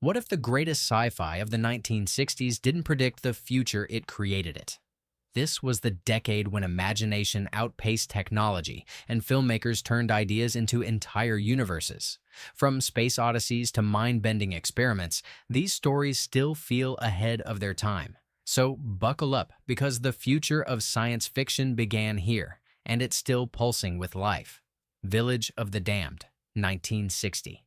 What if the greatest sci-fi of the 1960s didn't predict the future, it created it? This was the decade when imagination outpaced technology and filmmakers turned ideas into entire universes. From space odysseys to mind-bending experiments, these stories still feel ahead of their time. So buckle up, because the future of science fiction began here, and it's still pulsing with life. Village of the Damned, 1960.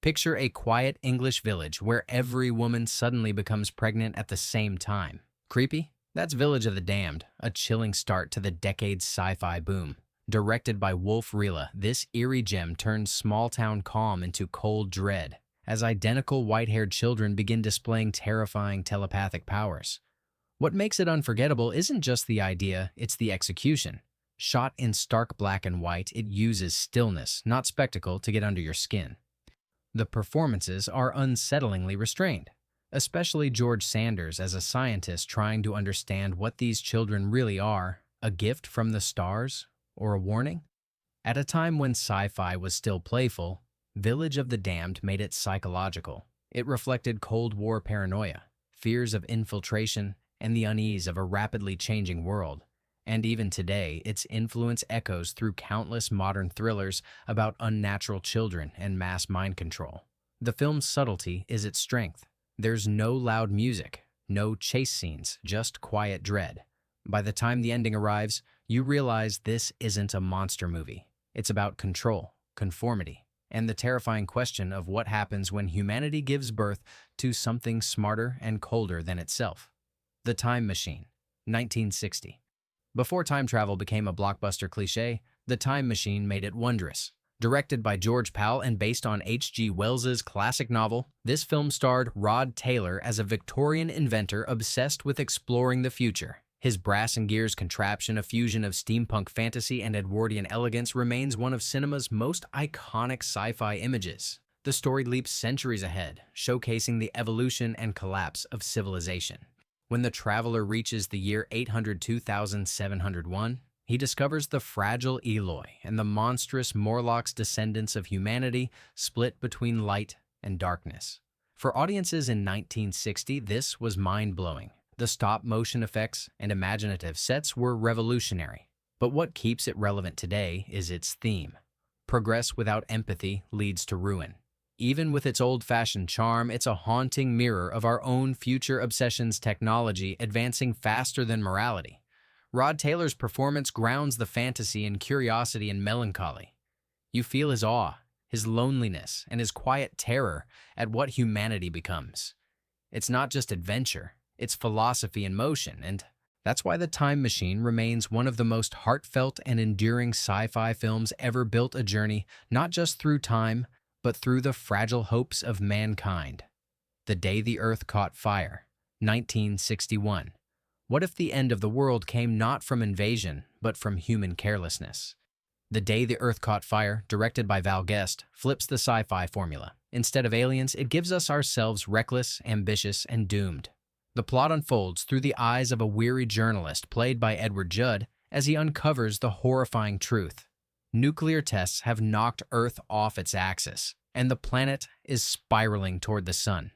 Picture a quiet English village where every woman suddenly becomes pregnant at the same time. Creepy? That's Village of the Damned, a chilling start to the decade's sci-fi boom. Directed by Wolf Rila, this eerie gem turns small-town calm into cold dread, as identical white-haired children begin displaying terrifying telepathic powers. What makes it unforgettable isn't just the idea, it's the execution. Shot in stark black and white, it uses stillness, not spectacle, to get under your skin. The performances are unsettlingly restrained, especially George Sanders as a scientist trying to understand what these children really are, a gift from the stars or a warning. At a time when sci-fi was still playful, Village of the Damned made it psychological. It reflected Cold War paranoia, fears of infiltration, and the unease of a rapidly changing world. And even today, its influence echoes through countless modern thrillers about unnatural children and mass mind control. The film's subtlety is its strength. There's no loud music, no chase scenes, just quiet dread. By the time the ending arrives, you realize this isn't a monster movie. It's about control, conformity, and the terrifying question of what happens when humanity gives birth to something smarter and colder than itself. The Time Machine, 1960. Before time travel became a blockbuster cliché, The Time Machine made it wondrous. Directed by George Powell and based on H.G. Wells's classic novel, this film starred Rod Taylor as a Victorian inventor obsessed with exploring the future. His brass and gears contraption, a fusion of steampunk fantasy and Edwardian elegance, remains one of cinema's most iconic sci-fi images. The story leaps centuries ahead, showcasing the evolution and collapse of civilization. When the traveler reaches the year 802,701, he discovers the fragile Eloi and the monstrous Morlocks, descendants of humanity, split between light and darkness. For audiences in 1960, this was mind-blowing. The stop-motion effects and imaginative sets were revolutionary. But what keeps it relevant today is its theme. Progress without empathy leads to ruin. Even with its old-fashioned charm, it's a haunting mirror of our own future obsessions, technology advancing faster than morality. Rod Taylor's performance grounds the fantasy in curiosity and melancholy. You feel his awe, his loneliness, and his quiet terror at what humanity becomes. It's not just adventure, it's philosophy in motion, and that's why The Time Machine remains one of the most heartfelt and enduring sci-fi films ever built, a journey not just through time, but through the fragile hopes of mankind. The Day the Earth Caught Fire, 1961. What if the end of the world came not from invasion, but from human carelessness? The Day the Earth Caught Fire, directed by Val Guest, flips the sci-fi formula. Instead of aliens, it gives us ourselves, reckless, ambitious, and doomed. The plot unfolds through the eyes of a weary journalist played by Edward Judd as he uncovers the horrifying truth. Nuclear tests have knocked Earth off its axis, and the planet is spiraling toward the sun.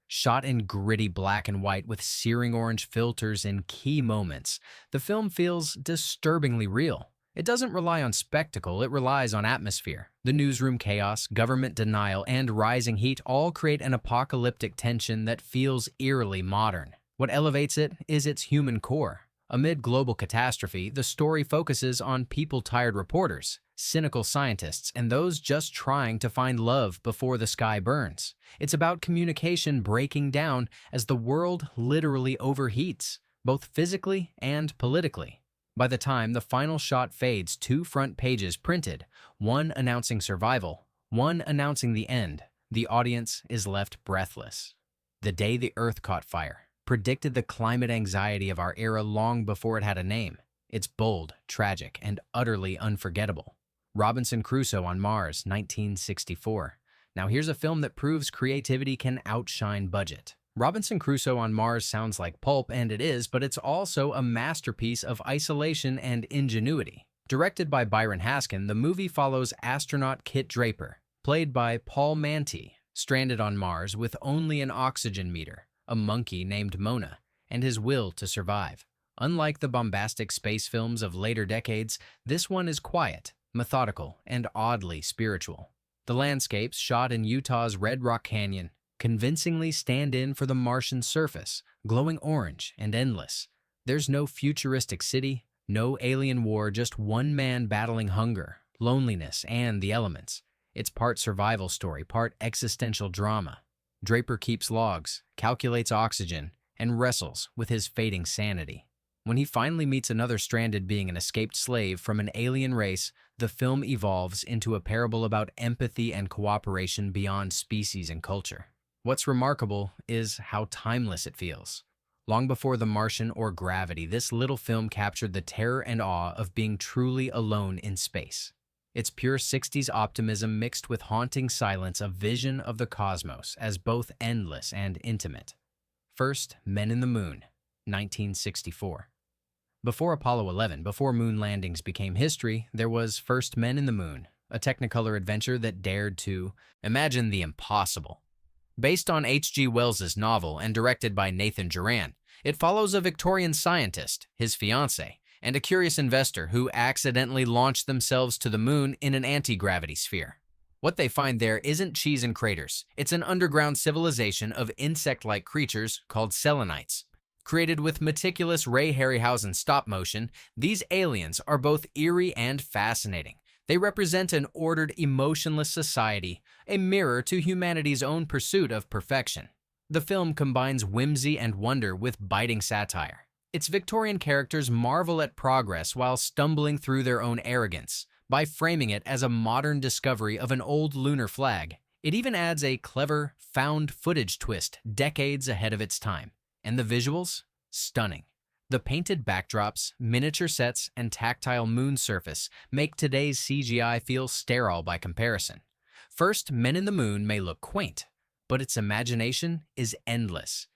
Shot in gritty black and white with searing orange filters in key moments, the film feels disturbingly real. It doesn't rely on spectacle, it relies on atmosphere. The newsroom chaos, government denial, and rising heat all create an apocalyptic tension that feels eerily modern. What elevates it is its human core. Amid global catastrophe, the story focuses on people-tired reporters, cynical scientists, and those just trying to find love before the sky burns. It's about communication breaking down as the world literally overheats, both physically and politically. By the time the final shot fades, 2 front pages printed, one announcing survival, one announcing the end. The audience is left breathless. The Day the Earth Caught Fire predicted the climate anxiety of our era long before it had a name. It's bold, tragic, and utterly unforgettable. Robinson Crusoe on Mars, 1964. Now here's a film that proves creativity can outshine budget. Robinson Crusoe on Mars sounds like pulp, and it is, but it's also a masterpiece of isolation and ingenuity. Directed by Byron Haskin, the movie follows astronaut Kit Draper, played by Paul Manti, stranded on Mars with only an oxygen meter, a monkey named Mona, and his will to survive. Unlike the bombastic space films of later decades, this one is quiet, methodical, and oddly spiritual. The landscapes, shot in Utah's Red Rock Canyon, convincingly stand in for the Martian surface, glowing orange and endless. There's no futuristic city, no alien war, just one man battling hunger, loneliness, and the elements. It's part survival story, part existential drama. Draper keeps logs, calculates oxygen, and wrestles with his fading sanity. When he finally meets another stranded being, an escaped slave from an alien race, the film evolves into a parable about empathy and cooperation beyond species and culture. What's remarkable is how timeless it feels. Long before The Martian or Gravity, this little film captured the terror and awe of being truly alone in space. Its pure 60s optimism mixed with haunting silence, a vision of the cosmos as both endless and intimate. First, Men in the Moon, 1964. Before Apollo 11, before moon landings became history, there was First Men in the Moon, a Technicolor adventure that dared to imagine the impossible. Based on H.G. Wells's novel and directed by Nathan Duran, it follows a Victorian scientist, his fiancée, and a curious investor who accidentally launched themselves to the moon in an anti-gravity sphere. What they find there isn't cheese and craters. It's an underground civilization of insect-like creatures called selenites. Created with meticulous Ray Harryhausen stop motion, these aliens are both eerie and fascinating. They represent an ordered, emotionless society, a mirror to humanity's own pursuit of perfection. The film combines whimsy and wonder with biting satire. Its Victorian characters marvel at progress while stumbling through their own arrogance. By framing it as a modern discovery of an old lunar flag, it even adds a clever, found footage twist decades ahead of its time. And the visuals? Stunning. The painted backdrops, miniature sets, and tactile moon surface make today's CGI feel sterile by comparison. First, Men in the Moon may look quaint, but its imagination is endless.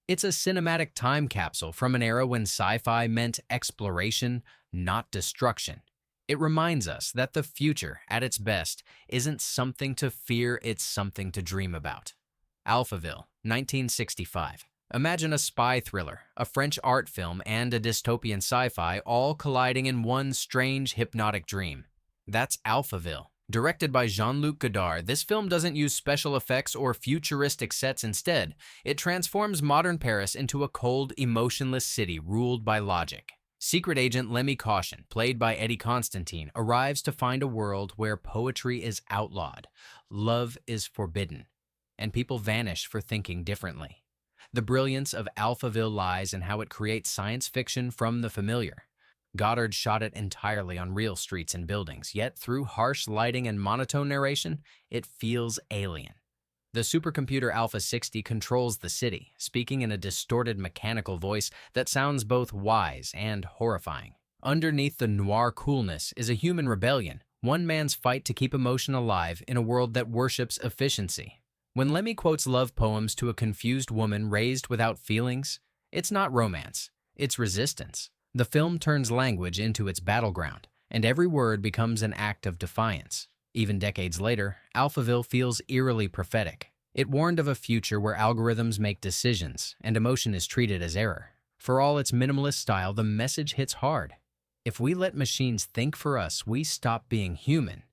It's a cinematic time capsule from an era when sci-fi meant exploration, not destruction. It reminds us that the future, at its best, isn't something to fear, it's something to dream about. Alphaville, 1965. Imagine a spy thriller, a French art film, and a dystopian sci-fi all colliding in one strange, hypnotic dream. That's Alphaville. Directed by Jean-Luc Godard, this film doesn't use special effects or futuristic sets. Instead, it transforms modern Paris into a cold, emotionless city ruled by logic. Secret agent Lemmy Caution, played by Eddie Constantine, arrives to find a world where poetry is outlawed, love is forbidden, and people vanish for thinking differently. The brilliance of Alphaville lies in how it creates science fiction from the familiar. Goddard shot it entirely on real streets and buildings, yet through harsh lighting and monotone narration, it feels alien. The supercomputer Alpha 60 controls the city, speaking in a distorted mechanical voice that sounds both wise and horrifying. Underneath the noir coolness is a human rebellion, one man's fight to keep emotion alive in a world that worships efficiency. When Lemmy quotes love poems to a confused woman raised without feelings, it's not romance, it's resistance. The film turns language into its battleground, and every word becomes an act of defiance. Even decades later, Alphaville feels eerily prophetic. It warned of a future where algorithms make decisions, and emotion is treated as error. For all its minimalist style, the message hits hard. If we let machines think for us, we stop being human.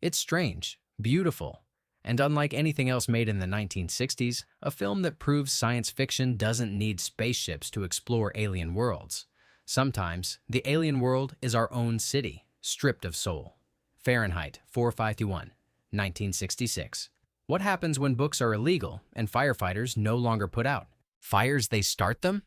It's strange, beautiful, and unlike anything else made in the 1960s, a film that proves science fiction doesn't need spaceships to explore alien worlds. Sometimes, the alien world is our own city, stripped of soul. Fahrenheit 451, 1966. What happens when books are illegal and firefighters no longer put out? Fires, they start them?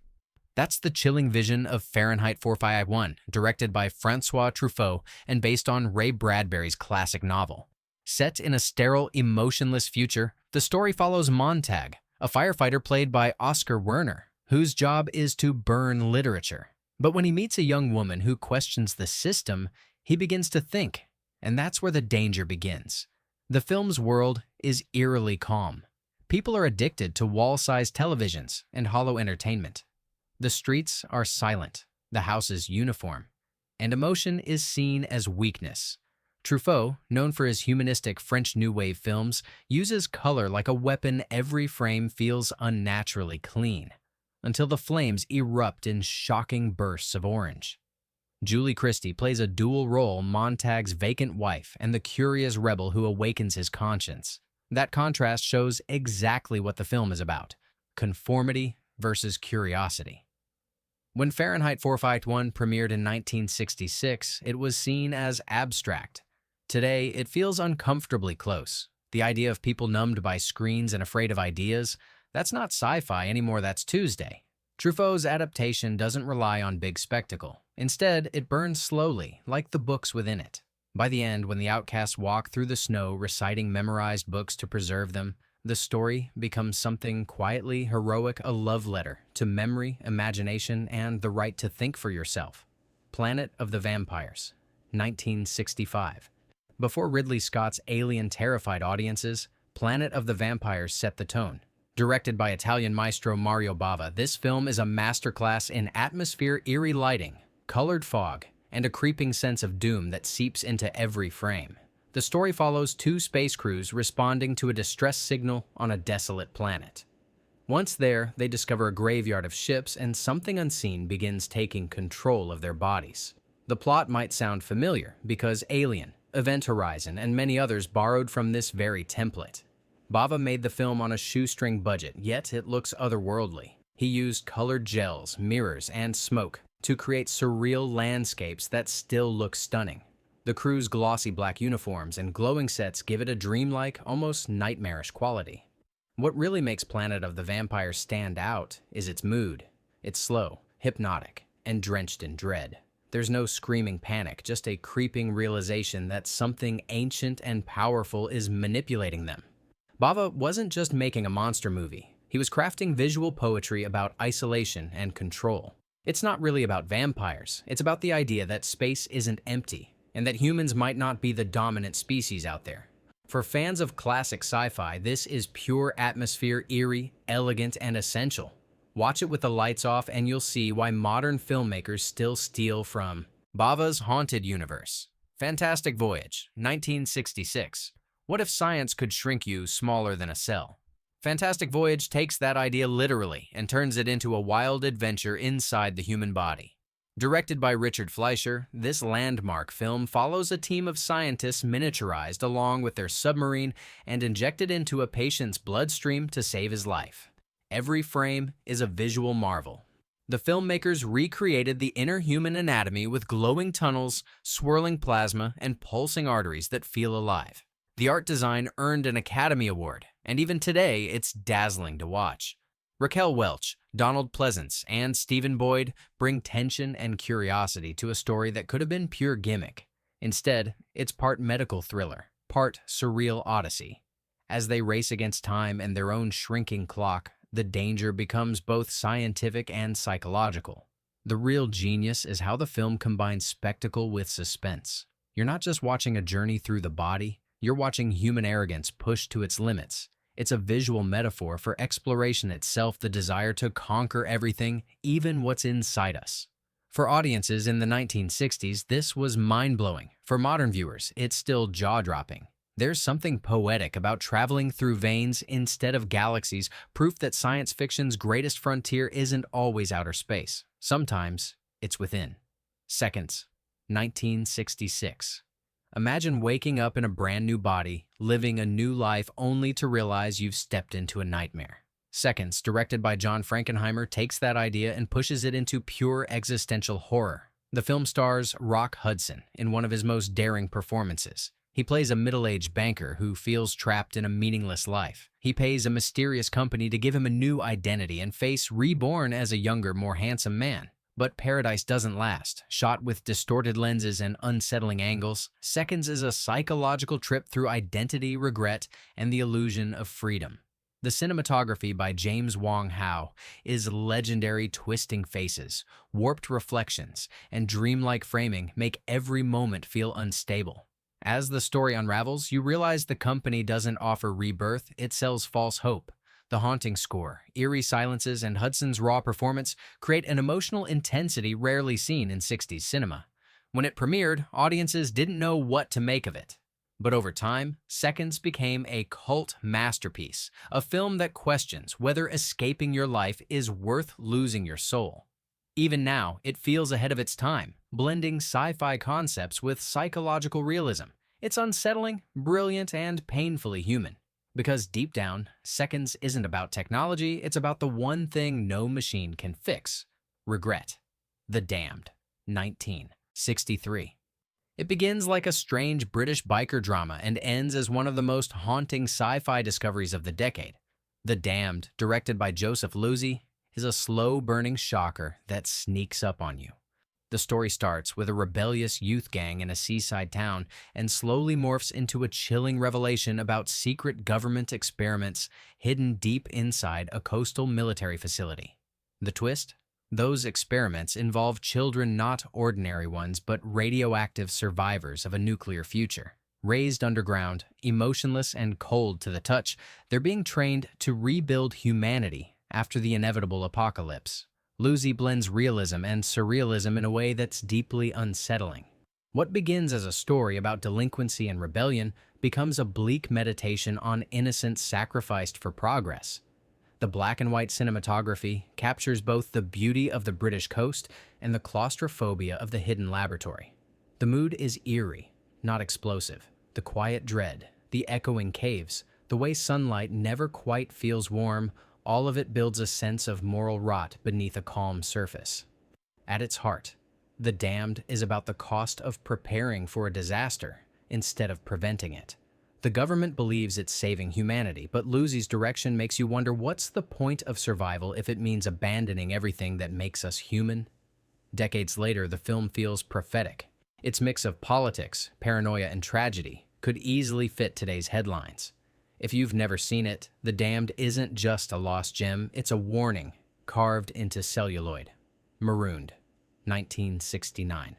That's the chilling vision of Fahrenheit 451, directed by Francois Truffaut and based on Ray Bradbury's classic novel. Set in a sterile, emotionless future, the story follows Montag, a firefighter played by Oscar Werner, whose job is to burn literature. But when he meets a young woman who questions the system, he begins to think, and that's where the danger begins. The film's world is eerily calm. People are addicted to wall-sized televisions and hollow entertainment. The streets are silent, the houses uniform, and emotion is seen as weakness. Truffaut, known for his humanistic French New Wave films, uses color like a weapon. Every frame feels unnaturally clean, until the flames erupt in shocking bursts of orange. Julie Christie plays a dual role, Montag's vacant wife and the curious rebel who awakens his conscience. That contrast shows exactly what the film is about: conformity versus curiosity. When Fahrenheit 451 premiered in 1966, it was seen as abstract. Today, it feels uncomfortably close. The idea of people numbed by screens and afraid of ideas, that's not sci-fi anymore, that's Tuesday. Truffaut's adaptation doesn't rely on big spectacle. Instead, it burns slowly, like the books within it. By the end, when the outcasts walk through the snow reciting memorized books to preserve them, the story becomes something quietly heroic, a love letter to memory, imagination, and the right to think for yourself. Planet of the Vampires, 1965. Before Ridley Scott's Alien terrified audiences, Planet of the Vampires set the tone. Directed by Italian maestro Mario Bava, this film is a masterclass in atmosphere, eerie lighting, colored fog, and a creeping sense of doom that seeps into every frame. The story follows two space crews responding to a distress signal on a desolate planet. Once there, they discover a graveyard of ships, and something unseen begins taking control of their bodies. The plot might sound familiar because Alien, Event Horizon, and many others borrowed from this very template. Bava made the film on a shoestring budget, yet it looks otherworldly. He used colored gels, mirrors, and smoke to create surreal landscapes that still look stunning. The crew's glossy black uniforms and glowing sets give it a dreamlike, almost nightmarish quality. What really makes Planet of the Vampires stand out is its mood. It's slow, hypnotic, and drenched in dread. There's no screaming panic, just a creeping realization that something ancient and powerful is manipulating them. Bava wasn't just making a monster movie. He was crafting visual poetry about isolation and control. It's not really about vampires. It's about the idea that space isn't empty, and that humans might not be the dominant species out there. For fans of classic sci-fi, this is pure atmosphere, eerie, elegant, and essential. Watch it with the lights off and you'll see why modern filmmakers still steal from Bava's haunted universe. Fantastic Voyage, 1966. What if science could shrink you smaller than a cell? Fantastic Voyage takes that idea literally and turns it into a wild adventure inside the human body. Directed by Richard Fleischer, this landmark film follows a team of scientists miniaturized along with their submarine and injected into a patient's bloodstream to save his life. Every frame is a visual marvel. The filmmakers recreated the inner human anatomy with glowing tunnels, swirling plasma, and pulsing arteries that feel alive. The art design earned an Academy Award, and even today, it's dazzling to watch. Raquel Welch, Donald Pleasance, and Stephen Boyd bring tension and curiosity to a story that could have been pure gimmick. Instead, it's part medical thriller, part surreal odyssey. As they race against time and their own shrinking clock, the danger becomes both scientific and psychological. The real genius is how the film combines spectacle with suspense. You're not just watching a journey through the body, you're watching human arrogance pushed to its limits. It's a visual metaphor for exploration itself, the desire to conquer everything, even what's inside us. For audiences in the 1960s, this was mind-blowing. For modern viewers, it's still jaw-dropping. There's something poetic about traveling through veins instead of galaxies, proof that science fiction's greatest frontier isn't always outer space. Sometimes, it's within. Seconds, 1966. Imagine waking up in a brand new body, living a new life only to realize you've stepped into a nightmare. Seconds, directed by John Frankenheimer, takes that idea and pushes it into pure existential horror. The film stars Rock Hudson in one of his most daring performances. He plays a middle-aged banker who feels trapped in a meaningless life. He pays a mysterious company to give him a new identity and face reborn as a younger, more handsome man. But paradise doesn't last. Shot with distorted lenses and unsettling angles, Seconds is a psychological trip through identity, regret, and the illusion of freedom. The cinematography by James Wong Howe is legendary. Twisting faces, warped reflections, and dreamlike framing make every moment feel unstable. As the story unravels, you realize the company doesn't offer rebirth, it sells false hope. The haunting score, eerie silences, and Hudson's raw performance create an emotional intensity rarely seen in 60s cinema. When it premiered, audiences didn't know what to make of it. But over time, Seconds became a cult masterpiece, a film that questions whether escaping your life is worth losing your soul. Even now, it feels ahead of its time, blending sci-fi concepts with psychological realism. It's unsettling, brilliant, and painfully human. Because deep down, Seconds isn't about technology, it's about the one thing no machine can fix: regret. The Damned, 1963. It begins like a strange British biker drama and ends as one of the most haunting sci-fi discoveries of the decade. The Damned, directed by Joseph Losey, is a slow-burning shocker that sneaks up on you. The story starts with a rebellious youth gang in a seaside town and slowly morphs into a chilling revelation about secret government experiments hidden deep inside a coastal military facility. The twist? Those experiments involve children, not ordinary ones, but radioactive survivors of a nuclear future. Raised underground, emotionless and cold to the touch, they're being trained to rebuild humanity after the inevitable apocalypse. Losey blends realism and surrealism in a way that's deeply unsettling. What begins as a story about delinquency and rebellion becomes a bleak meditation on innocence sacrificed for progress. The black and white cinematography captures both the beauty of the British coast and the claustrophobia of the hidden laboratory. The mood is eerie, not explosive. The quiet dread, the echoing caves, the way sunlight never quite feels warm, all of it builds a sense of moral rot beneath a calm surface. At its heart, The Damned is about the cost of preparing for a disaster instead of preventing it. The government believes it's saving humanity, but Losey's direction makes you wonder, what's the point of survival if it means abandoning everything that makes us human? Decades later, the film feels prophetic. Its mix of politics, paranoia, and tragedy could easily fit today's headlines. If you've never seen it, The Damned isn't just a lost gem, it's a warning carved into celluloid. Marooned, 1969.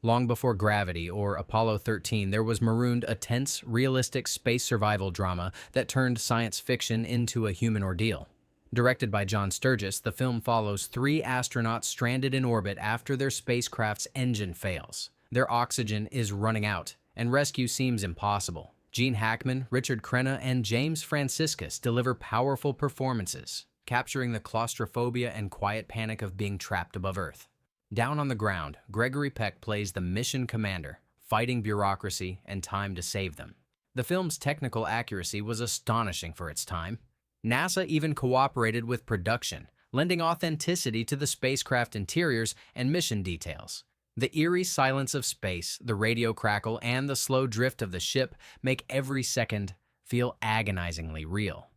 Long before Gravity or Apollo 13, there was Marooned, a tense, realistic space survival drama that turned science fiction into a human ordeal. Directed by John Sturges, the film follows 3 astronauts stranded in orbit after their spacecraft's engine fails. Their oxygen is running out, and rescue seems impossible. Gene Hackman, Richard Crenna, and James Franciscus deliver powerful performances, capturing the claustrophobia and quiet panic of being trapped above Earth. Down on the ground, Gregory Peck plays the mission commander, fighting bureaucracy and time to save them. The film's technical accuracy was astonishing for its time. NASA even cooperated with production, lending authenticity to the spacecraft interiors and mission details. The eerie silence of space, the radio crackle, and the slow drift of the ship make every second feel agonizingly real.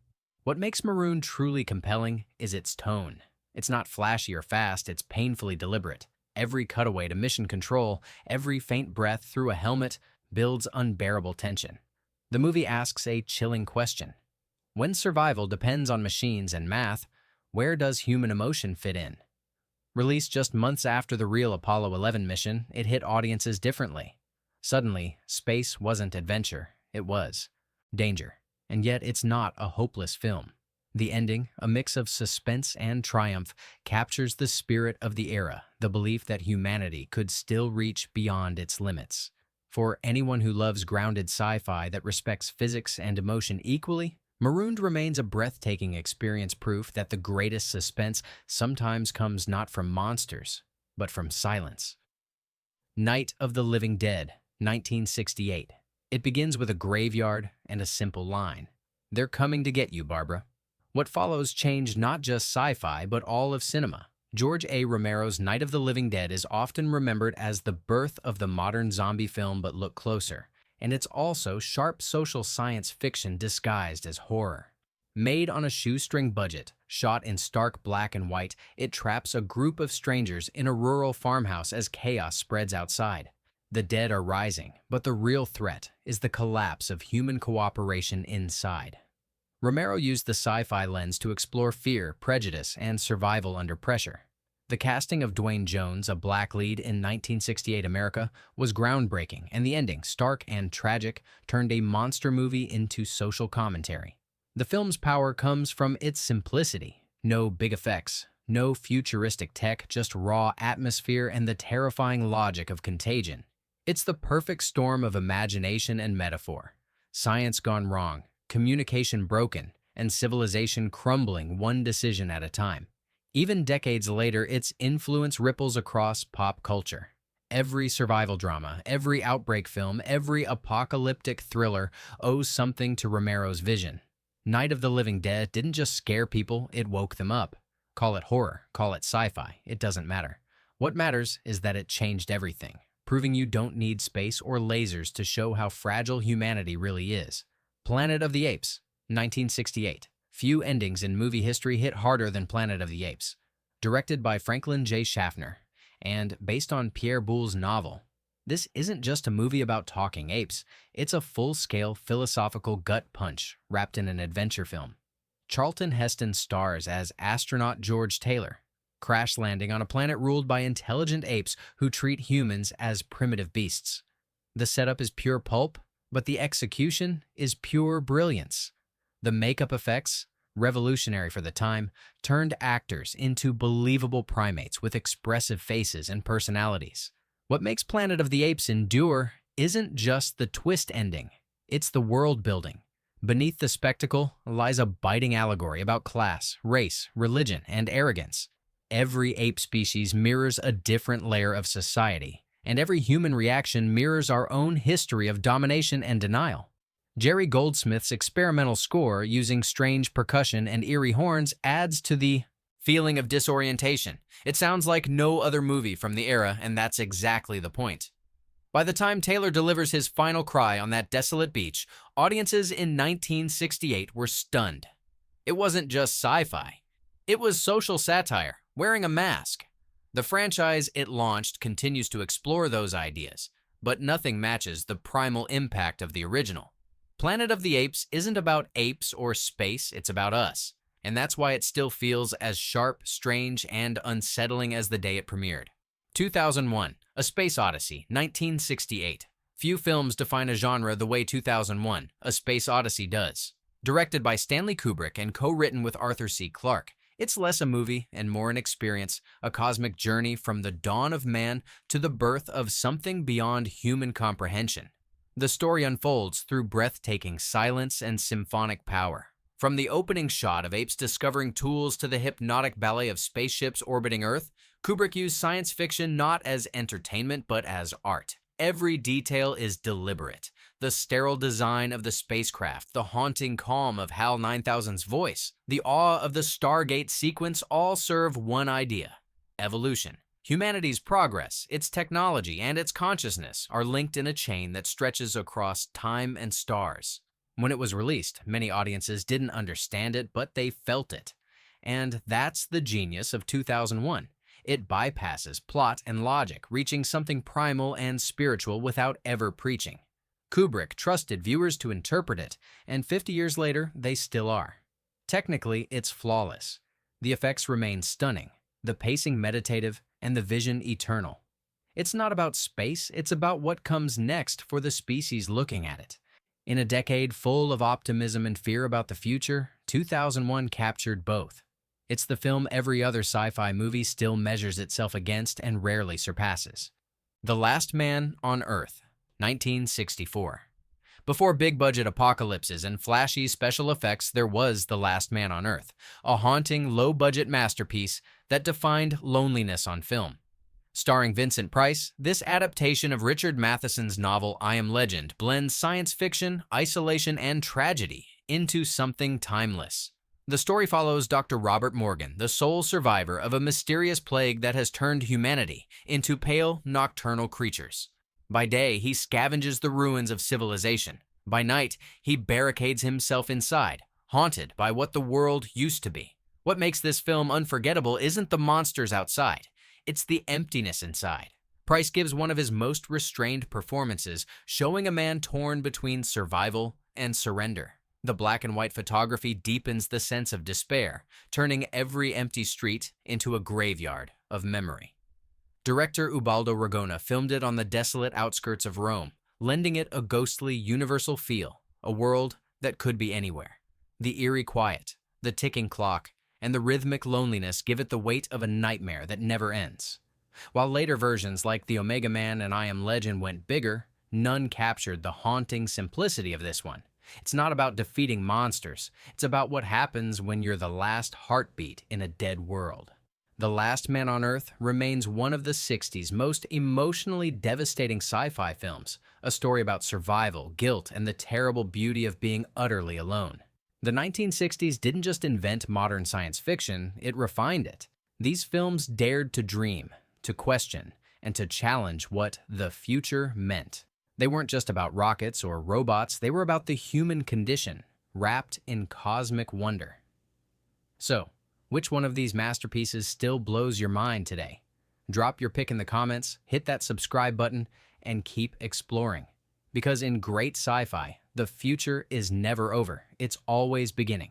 What makes Marooned truly compelling is its tone. It's not flashy or fast, it's painfully deliberate. Every cutaway to mission control, every faint breath through a helmet builds unbearable tension. The movie asks a chilling question. When survival depends on machines and math, where does human emotion fit in? Released just months after the real Apollo 11 mission, it hit audiences differently. Suddenly, space wasn't adventure, it was danger. And yet it's not a hopeless film. The ending, a mix of suspense and triumph, captures the spirit of the era, the belief that humanity could still reach beyond its limits. For anyone who loves grounded sci-fi that respects physics and emotion equally, Marooned remains a breathtaking experience, proof that the greatest suspense sometimes comes not from monsters, but from silence. Night of the Living Dead, 1968. It begins with a graveyard and a simple line. "They're coming to get you, Barbara." What follows changed not just sci-fi, but all of cinema. George A. Romero's Night of the Living Dead is often remembered as the birth of the modern zombie film, but look closer. And it's also sharp social science fiction disguised as horror. Made on a shoestring budget, shot in stark black and white, it traps a group of strangers in a rural farmhouse as chaos spreads outside. The dead are rising, but the real threat is the collapse of human cooperation inside. Romero used the sci-fi lens to explore fear, prejudice, and survival under pressure. The casting of Dwayne Jones, a black lead in 1968 America, was groundbreaking, and the ending, stark and tragic, turned a monster movie into social commentary. The film's power comes from its simplicity. No big effects, No futuristic tech, just raw atmosphere and the terrifying logic of contagion. It's the perfect storm of imagination and metaphor. Science gone wrong, communication broken, and civilization crumbling one decision at a time. Even decades later, its influence ripples across pop culture. Every survival drama, every outbreak film, every apocalyptic thriller owes something to Romero's vision. Night of the Living Dead didn't just scare people, it woke them up. Call it horror, call it sci-fi, it doesn't matter. What matters is that it changed everything, proving you don't need space or lasers to show how fragile humanity really is. Planet of the Apes, 1968. Few endings in movie history hit harder than Planet of the Apes. Directed by Franklin J. Schaffner, and based on Pierre Boulle's novel. This isn't just a movie about talking apes, it's a full-scale philosophical gut punch wrapped in an adventure film. Charlton Heston stars as astronaut George Taylor, crash landing on a planet ruled by intelligent apes who treat humans as primitive beasts. The setup is pure pulp, but the execution is pure brilliance. The makeup effects, revolutionary for the time, turned actors into believable primates with expressive faces and personalities. What makes Planet of the Apes endure isn't just the twist ending, it's the world building. Beneath the spectacle lies a biting allegory about class, race, religion, and arrogance. Every ape species mirrors a different layer of society, and every human reaction mirrors our own history of domination and denial. Jerry Goldsmith's experimental score, using strange percussion and eerie horns, adds to the feeling of disorientation. It sounds like no other movie from the era, and that's exactly the point. By the time Taylor delivers his final cry on that desolate beach, audiences in 1968 were stunned. It wasn't just sci-fi. It was social satire, wearing a mask. The franchise it launched continues to explore those ideas, but nothing matches the primal impact of the original. Planet of the Apes isn't about apes or space, it's about us. And that's why it still feels as sharp, strange, and unsettling as the day it premiered. 2001, A Space Odyssey, 1968. Few films define a genre the way 2001, A Space Odyssey does. Directed by Stanley Kubrick and co-written with Arthur C. Clarke, it's less a movie and more an experience, a cosmic journey from the dawn of man to the birth of something beyond human comprehension. The story unfolds through breathtaking silence and symphonic power. From the opening shot of apes discovering tools to the hypnotic ballet of spaceships orbiting Earth, Kubrick used science fiction not as entertainment but as art. Every detail is deliberate. The sterile design of the spacecraft, the haunting calm of HAL 9000's voice, the awe of the Stargate sequence all serve one idea: evolution. Humanity's progress, its technology, and its consciousness are linked in a chain that stretches across time and stars. When it was released, many audiences didn't understand it, but they felt it. And that's the genius of 2001. It bypasses plot and logic, reaching something primal and spiritual without ever preaching. Kubrick trusted viewers to interpret it, and 50 years later, they still are. Technically, it's flawless. The effects remain stunning, the pacing meditative, and the vision eternal. It's not about space, it's about what comes next for the species looking at it. In a decade full of optimism and fear about the future, 2001 captured both. It's the film every other sci-fi movie still measures itself against and rarely surpasses. The Last Man on Earth, 1964. Before big-budget apocalypses and flashy special effects, there was The Last Man on Earth, a haunting, low-budget masterpiece that defined loneliness on film. Starring Vincent Price, this adaptation of Richard Matheson's novel I Am Legend blends science fiction, isolation, and tragedy into something timeless. The story follows Dr. Robert Morgan, the sole survivor of a mysterious plague that has turned humanity into pale, nocturnal creatures. By day, he scavenges the ruins of civilization. By night, he barricades himself inside, haunted by what the world used to be. What makes this film unforgettable isn't the monsters outside. It's the emptiness inside. Price gives one of his most restrained performances, showing a man torn between survival and surrender. The black and white photography deepens the sense of despair, turning every empty street into a graveyard of memory. Director Ubaldo Ragona filmed it on the desolate outskirts of Rome, lending it a ghostly, universal feel, a world that could be anywhere. The eerie quiet, the ticking clock, and the rhythmic loneliness give it the weight of a nightmare that never ends. While later versions like The Omega Man and I Am Legend went bigger, none captured the haunting simplicity of this one. It's not about defeating monsters, it's about what happens when you're the last heartbeat in a dead world. The Last Man on Earth remains one of the 60s most emotionally devastating sci-fi films, a story about survival, guilt, and the terrible beauty of being utterly alone. The 1960s didn't just invent modern science fiction, it refined it. These films dared to dream, to question, and to challenge what the future meant. They weren't just about rockets or robots, they were about the human condition, wrapped in cosmic wonder. So, which one of these masterpieces still blows your mind today? Drop your pick in the comments, hit that subscribe button, and keep exploring. Because in great sci-fi, the future is never over, it's always beginning.